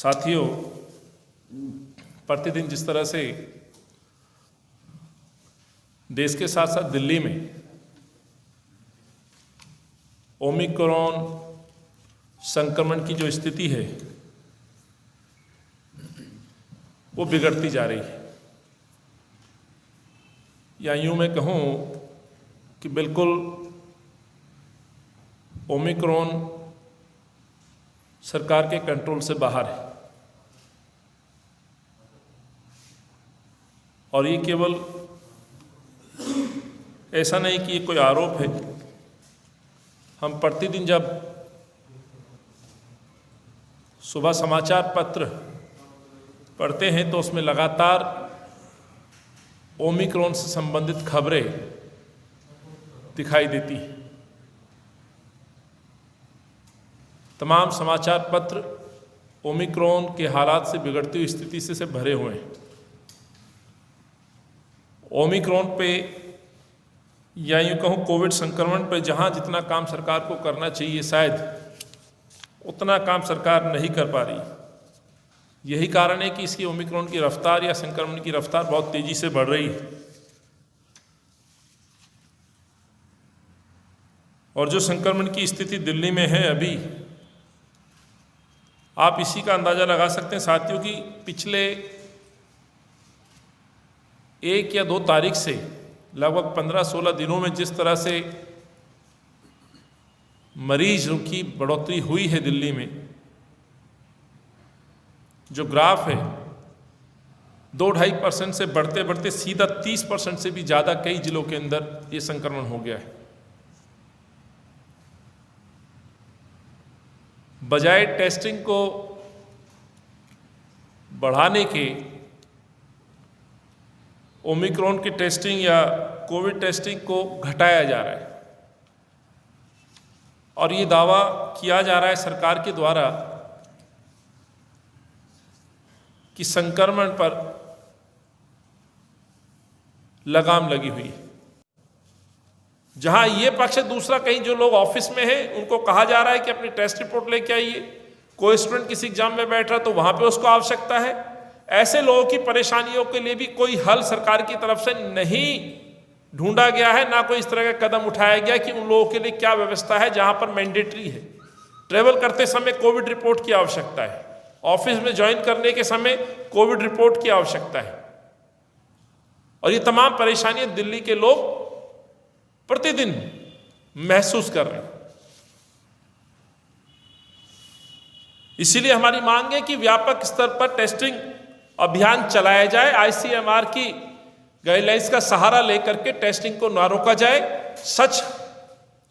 साथियों, प्रतिदिन जिस तरह से देश के साथ साथ दिल्ली में ओमिक्रॉन संक्रमण की जो स्थिति है वो बिगड़ती जा रही है, या यूं मैं कहूं कि बिल्कुल ओमिक्रॉन सरकार के कंट्रोल से बाहर है। और ये केवल ऐसा नहीं कि ये कोई आरोप है। हम प्रतिदिन जब सुबह समाचार पत्र पढ़ते हैं तो उसमें लगातार ओमिक्रॉन से संबंधित खबरें दिखाई देती हैं। तमाम समाचार पत्र ओमिक्रॉन के हालात से बिगड़ती हुई स्थिति से भरे हुए हैं। ओमिक्रॉन पे या यूँ कहूँ कोविड संक्रमण पे जहाँ जितना काम सरकार को करना चाहिए शायद उतना काम सरकार नहीं कर पा रही। यही कारण है कि इसकी ओमिक्रॉन की रफ्तार या संक्रमण की रफ्तार बहुत तेजी से बढ़ रही है। और जो संक्रमण की स्थिति दिल्ली में है अभी, आप इसी का अंदाजा लगा सकते हैं साथियों कि पिछले 1 या 2 तारीख से लगभग 15-16 दिनों में जिस तरह से मरीजों की बढ़ोतरी हुई है दिल्ली में, जो ग्राफ है 2-2.5% से बढ़ते बढ़ते सीधा 30% से भी ज़्यादा कई जिलों के अंदर ये संक्रमण हो गया है। बजाय टेस्टिंग को बढ़ाने के ओमिक्रॉन की टेस्टिंग या कोविड टेस्टिंग को घटाया जा रहा है। और ये दावा किया जा रहा है सरकार के द्वारा कि संक्रमण पर लगाम लगी हुई है। जहां ये पक्ष है, दूसरा कहीं जो लोग ऑफिस में हैं उनको कहा जा रहा है कि अपनी टेस्ट रिपोर्ट लेके आइए। कोई स्टूडेंट किसी एग्जाम में बैठ रहा तो वहां पे उसको आवश्यकता है। ऐसे लोगों की परेशानियों के लिए भी कोई हल सरकार की तरफ से नहीं ढूंढा गया है, ना कोई इस तरह का कदम उठाया गया कि उन लोगों के लिए क्या व्यवस्था है जहां पर मैंडेटरी है। ट्रेवल करते समय कोविड रिपोर्ट की आवश्यकता है, ऑफिस में ज्वाइन करने के समय कोविड रिपोर्ट की आवश्यकता है। और ये तमाम परेशानियां दिल्ली के लोग प्रतिदिन महसूस कर रहे हैं। इसीलिए हमारी मांग है कि व्यापक स्तर पर टेस्टिंग अभियान चलाया जाए। आईसीएमआर की गाइडलाइंस का सहारा लेकर के टेस्टिंग को ना रोका जाए। सच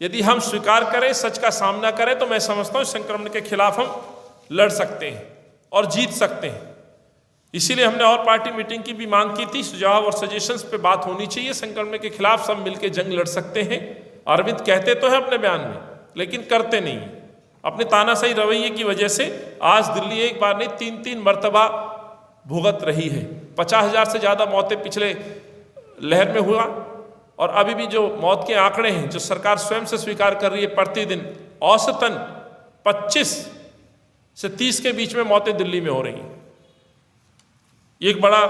यदि हम स्वीकार करें, सच का सामना करें, तो मैं समझता हूं संक्रमण के खिलाफ हम लड़ सकते हैं और जीत सकते हैं। इसीलिए हमने और पार्टी मीटिंग की भी मांग की थी। सुझाव और सजेशंस पे बात होनी चाहिए। संक्रमण के खिलाफ सब मिलकर जंग लड़ सकते हैं। अरविंद कहते तो है अपने बयान में, लेकिन करते नहीं। अपने तानाशाही रवैये की वजह से आज दिल्ली एक बार नहीं 3-3 मर्तबा भुगत रही है। 50,000 से ज़्यादा मौतें पिछले लहर में हुआ। और अभी भी जो मौत के आंकड़े हैं, जो सरकार स्वयं से स्वीकार कर रही है, प्रतिदिन औसतन 25 से 30 के बीच में मौतें दिल्ली में हो रही हैं। एक बड़ा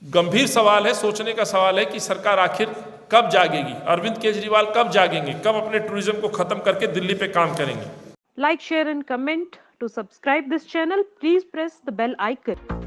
गंभीर सवाल है, सोचने का सवाल है कि सरकार आखिर कब जागेगी। अरविंद केजरीवाल कब जागेंगे, कब अपने टूरिज्म को खत्म करके दिल्ली पे काम करेंगे। Like, share and comment. To subscribe this channel, please press the bell icon.